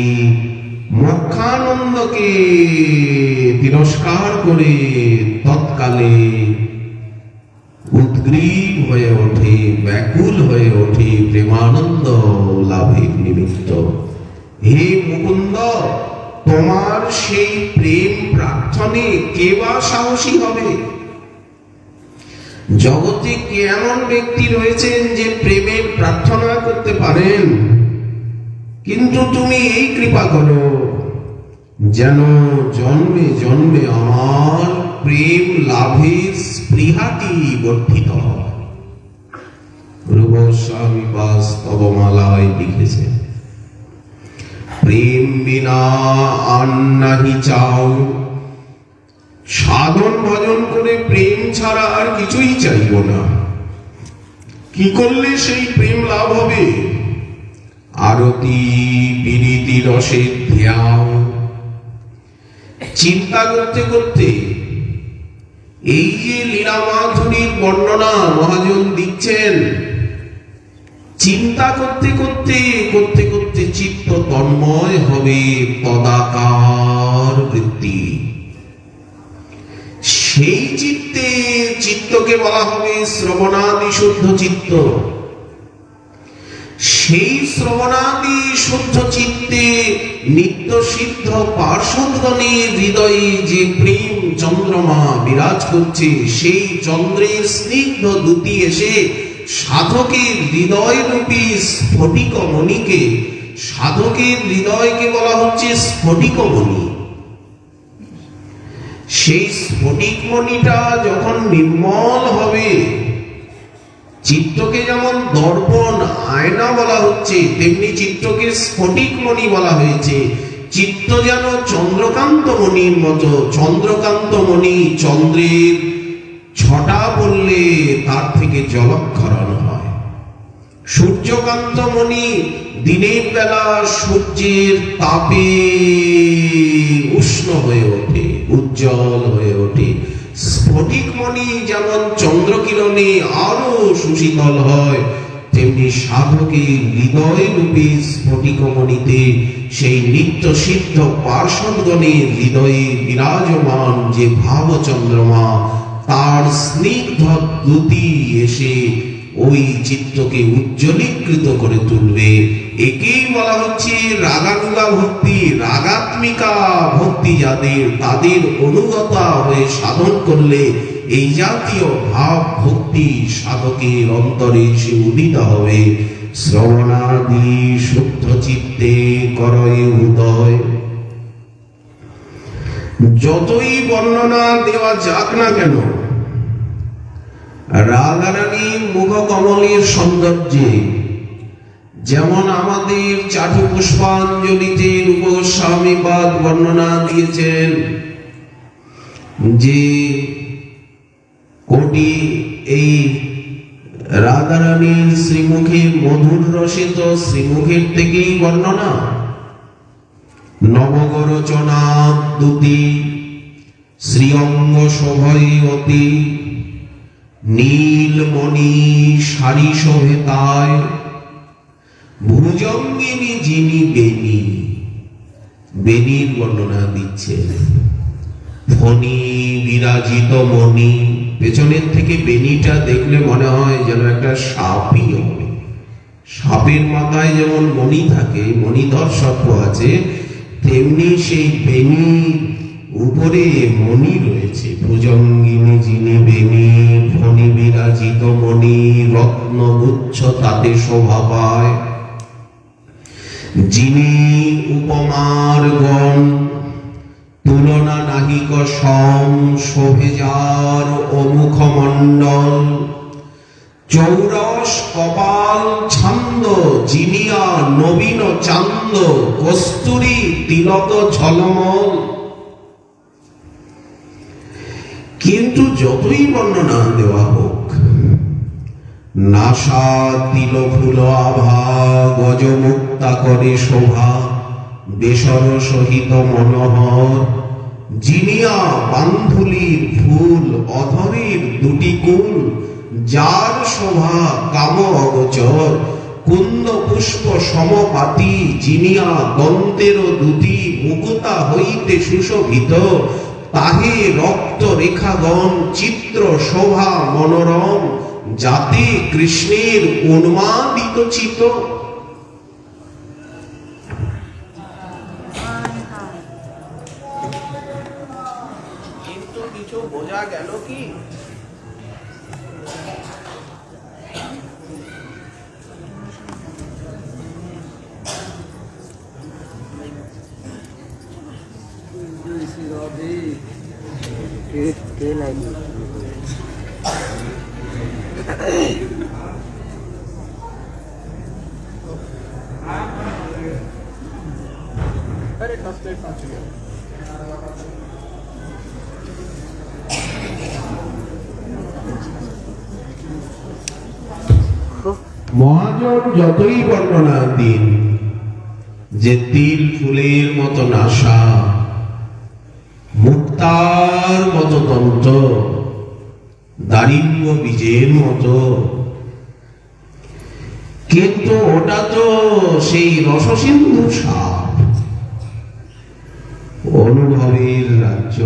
মোক্ষানন্দকে তিরস্কার করে তৎকালে উদ্গ্রীব হয়ে ওঠে, ব্যাকুল হয়ে ওঠে প্রেমানন্দ লাভের নিমিত্ত। হে মুকুন্দ, তোমার সেই প্রেম প্রার্থনে কে বা সাহসী হবে? জগতে কে এমন ব্যক্তি রয়েছেন যে প্রেমের প্রার্থনা করতে পারেন? কিন্তু তুমি এই কৃপা করো যেন জন্মে জন্মে আমার প্রেম লাভের স্পৃহাটি বর্ধিত হয়। রূপস্বামী বাস্তবমালায় লিখেছেন, প্রেম বিনা আর নাহি চাও। সাধন ভজন করে প্রেম ছাড়া আর কিছুই চাইব না। কি করলে সেই প্রেম লাভ হবে? আরতি বিরীতি রসের ধ্যান। চিন্তা করতে করতে এই যে লীলা মাধুরীর বর্ণনা মহাজন দিচ্ছেন, চিন্তা করতে করতে করতে করতে চিত্ত তন্ময় হবে তদাকার বৃত্তি। সেই চিত্তকে বলা হবে শ্রবণাদি শুদ্ধ চিত্ত। সেই শ্রবণাদি শুদ্ধ চিত্তে নিত্য সিদ্ধ পার্শ্বদগণের হৃদয়ে যে প্রেম চন্দ্রমা বিরাজ করছে, সেই চন্দ্রের স্নিগ্ধ দ্যুতি এসে সাধকের হৃদয় রূপী স্ফটিকমণিকে, সাধকের হৃদয়কে বলা হচ্ছে স্ফটিকমণি। সেই স্ফটিকমণিটা যখন নির্মল হবে, চিত্তকে যেমন দর্পণ আয়না বলা হচ্ছে, তেমনি চিত্তকে স্ফটিকমণি বলা হয়েছে। চিত্ত যেন চন্দ্রকান্ত মণির মতো। চন্দ্রকান্ত মণি, চন্দ্রের ছটা পড়লে তার থেকে জলক্ষরণ হয়। সূর্যকান্ত মণি দিনের বেলা সূর্যের তাপে উষ্ণ হয়ে ওঠে, উজ্জ্বল হয়ে ওঠে। স্ফটিকমণি যেমন চন্দ্রকিরণে আরো সুশীতল হয়, তেমনি সাধকের হৃদয় রূপী স্ফটিকমণিতে সেই নিত্য সিদ্ধ পার্শ্বদগণের হৃদয়ে বিরাজমান যে ভাব চন্দ্রমা, তার স্নিগ্ধ দ্যুতি এসে ওই চিত্তকে উজ্জ্বলীকৃত করে তুলবে। একেই বলা হচ্ছে রাগানুগা ভক্তি। রাগাত্মিকা ভক্তি যাদের, তাদের অনুগতা হয়ে সাধন করলে এই জাতীয় ভাব ভক্তি সাধকের অন্তরে সে উদিত হবে। শ্রবণাদি শুদ্ধ চিত্তে করয়ে উদয়। যতই বর্ণনা দেওয়া যাক না কেন, রাধারানী মুখ কমলের সৌন্দর্যে, যেমন আমাদের চাটু পুষ্পাঞ্জলিতে রূপস্বামীপাদ বর্ণনা দিয়েছেন যে কোটি এই রাধারানীর শ্রীমুখের মধুর রসে তো শ্রীমুখের থেকেই বর্ণনা। নবগরচনা দুতি শ্রীঅঙ্গ শোভয়তি, নীলমণি সারি শোভে তাই, ভুজঙ্গিনী যিনি বেণী। বেণীর বর্ণনা দিচ্ছে। ফণি বিরাজিত মণি, পেছনের থেকে বেণীটা দেখলে মনে হয় যেন একটা সাপই হবে। সাপের মাথায় যেমন মণি থাকে, মণিধর সর্প আছে, তেমনি সেই বেণী উপরে মণি রয়েছে। ভুজঙ্গিনী যিনি বেণী, ফণি বিরাজিত মণি, রত্নগুচ্ছ তাতে শোভা পায়। যিনি উপমার গণ, তুলনা নাহিক সম, শোভে যার অমুখ মণ্ডল। চৌরস কপাল ছন্দ, জিনিয়া নবীন চান্দ, কস্তুরী তিলক ঝলমল। কিন্তু যতই বর্ণনা দেওয়া হোক, নাসা তিল ফুল আভা, গজমুক্তা করে শোভা, বেসর সহিত মনোহর। জিনিয়া বান্ধুলির ফুল, অধরের দুটি কুল, যার শোভা কাম অগোচর। কুন্দ পুষ্প সমপাতি, জিনিয়া দন্তের দুটি, মুকুতা হইতে সুশোভিত। তাহে রক্ত রেখাগণ, চিত্র শোভা মনোরম, যাতে কৃষ্ণের উন্মাদিত চিত। কিন্তু কিছু বোঝা গেল কি? মহাজন যতই বর্ণনা দিন যে তিল ফুলের মতো নাসা, মুক্তার মতো তন্ত্র, দারিম্ব বীজের মতো, কিন্তু ওটা তো সেই রসসিন্ধু সাপ। অনুভবের রাজ্য,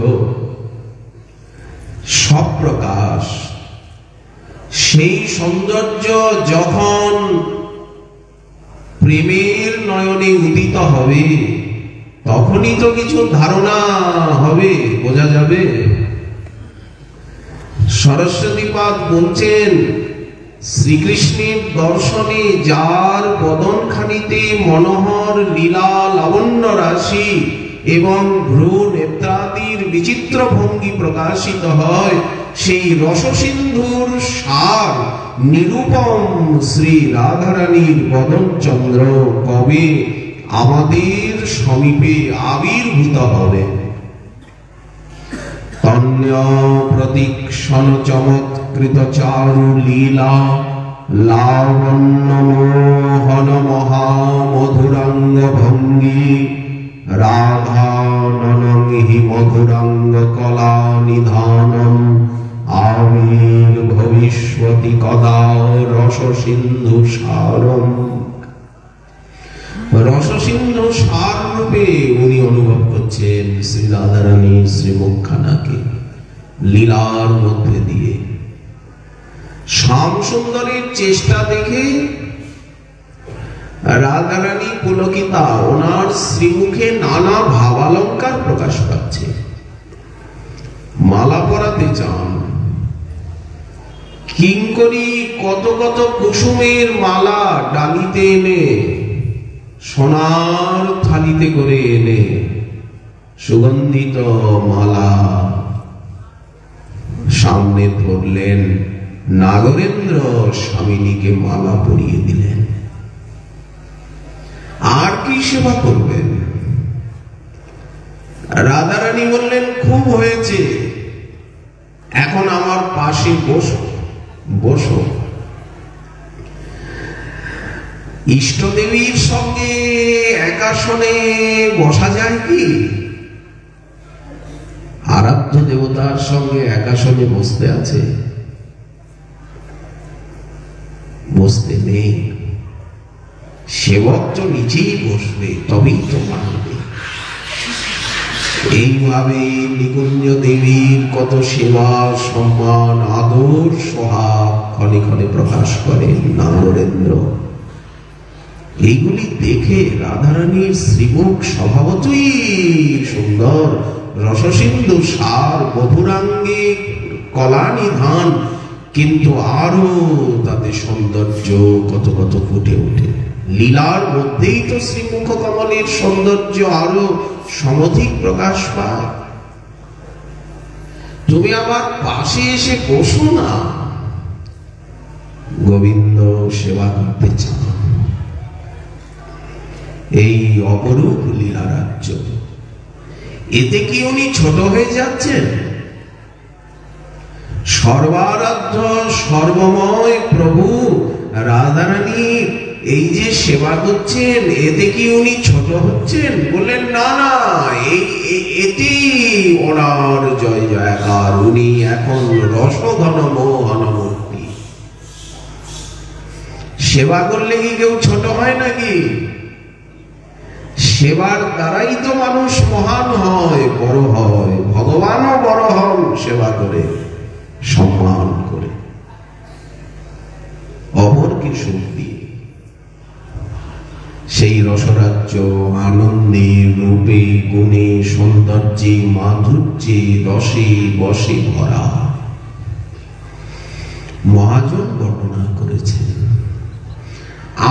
সপ্রকাশ। সেই সৌন্দর্য যখন প্রেমের নয়নে উদিত হবে, তখনই তো কিছু ধারণা হবে, বোঝা যাবে। সরস্বতীপাদ বলছেন, শ্রীকৃষ্ণের দর্শনে যার বদনখানিতে মনোহর লীলা লাবণ্য রাশি এবং ভ্রূ নেত্রাদির বিচিত্র ভঙ্গি প্রকাশিত হয়, সেই রসসিন্ধুর সার নিরূপম শ্রী রাধারানীর বদন চন্দ্র কবে আমাদের সমীপে আবির্ভূত হবে। তন্য প্রতীক্ষণ চমৎকৃত চারু লীলা লাবণ্য মোহন মহামধুরাঙ্গ ভঙ্গি রাধাননং হি মধুরাঙ্গ কলা নিধানম আবির ভবিষ্যতি কদা রস সিন্ধু সারম। রসসিন্ধু সার রূপে উনি অনুভব করছেন শ্রী রাধারানী শ্রীমুখখানাকে লীলার মধ্যে দিয়ে। শ্যাম সুন্দরের চেষ্টা দেখে রাধারানী পুলকিতা, ওনার শ্রীমুখে নানা ভাবালঙ্কার প্রকাশ পাচ্ছে। মালা পরাতে চান, কিঙ্করী কত কত কুসুমের মালা ডালিতে এনে, সোনার থালিতে করে এনে সুগন্ধিত মালা সামনে ধরলেন। নাগরেন্দ্র স্বামিনীকে মালা পরিয়ে দিলেন। আর কি সেবা করবেন? রাধারানী বললেন, খুব হয়েছে, এখন আমার পাশে বসো বসো। ইষ্টদেবীর সঙ্গে একাসনে বসা যায় কি? আরাধ্য দেবতার সঙ্গে একাসনে বসতে আছে? বসতে নেই। সেবক তো নিচেই বসবে, তবেই তো মানবে। এইভাবে নিকুঞ্জ দেবীর কত সেবা সম্মান আদর সোহাগ ক্ষণে ক্ষণে প্রকাশ করেন নাগরেন্দ্র। এইগুলি দেখে রাধারানীর শ্রীমুখ স্বভাবতই সুন্দর, রসসিন্ধু সার মধুরাঙ্গে কলা নিধান, কিন্তু আরো তাতে সৌন্দর্য কত কত ফুটে ওঠে। লীলার মধ্যেই তো শ্রীমুখ কমলের সৌন্দর্য আরো সমধিক প্রকাশ পায়। তুমি আমার পাশে এসে বসো না। গোবিন্দ সেবা করতে চান। এই অপরূপ লীলা রাজ্য, এতে কি উনি ছোট হয়ে যাচ্ছেন? সর্বারাধ্য সর্বময় প্রভু রাধারানী এই যে সেবা করছেন, এতে কি উনি ছোট হচ্ছেন? বললেন, না না, এটি ওনার জয় জয়কার। উনি এখন রসঘন মোহন মূর্তি। সেবা করলে কি কেউ ছোট হয় নাকি? সেবার দ্বারাই তো মানুষ মহান হয়, বড় হয়। ভগবানও বড় হন সেবা করে, সম্মান করে, অপরকে সুখ দিয়ে। সেই রসরাজ্য আনন্দে রূপে গুণে সৌন্দর্যে মাধুর্যে রসে বসে ভরা। মহাজন বর্ণনা করেছেন।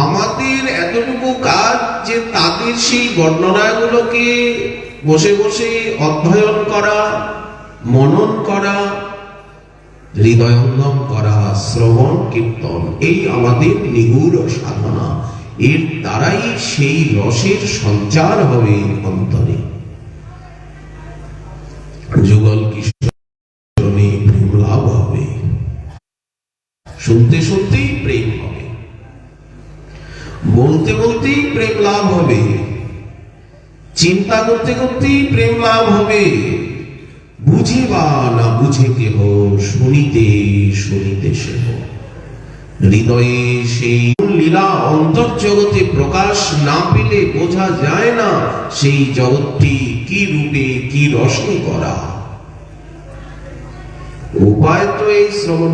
আমাদের এতটুকু কাজ যে তাদের সেই বর্ণনাগুলোকে বসে বসে অধ্যয়ন করা, মনন করা, হৃদয়ঙ্গম করা, শ্রবণ কীর্তন, এই আমাদের নিগুড় সাধনা। এর দ্বারাই সেই রসের সঞ্চার হবে অন্তরে। যুগল কিশোরী প্রেম লাভ হবে, শুনতে শুনতেই প্রেম হবে, বলতে বলতেই প্রেম লাভ হবে, চিন্তা করতে করতেই প্রেম লাভ হবে। বুঝে বা না বুঝে কেহ, শুনিতে শুনিতে সেহ। হৃদয়ে সেই লীলা অন্তর্জগতে প্রকাশ না পেলে বোঝা যায় না সেই জগৎটি কি রূপে কি রসে করা। উপায় তো এই শ্রবণ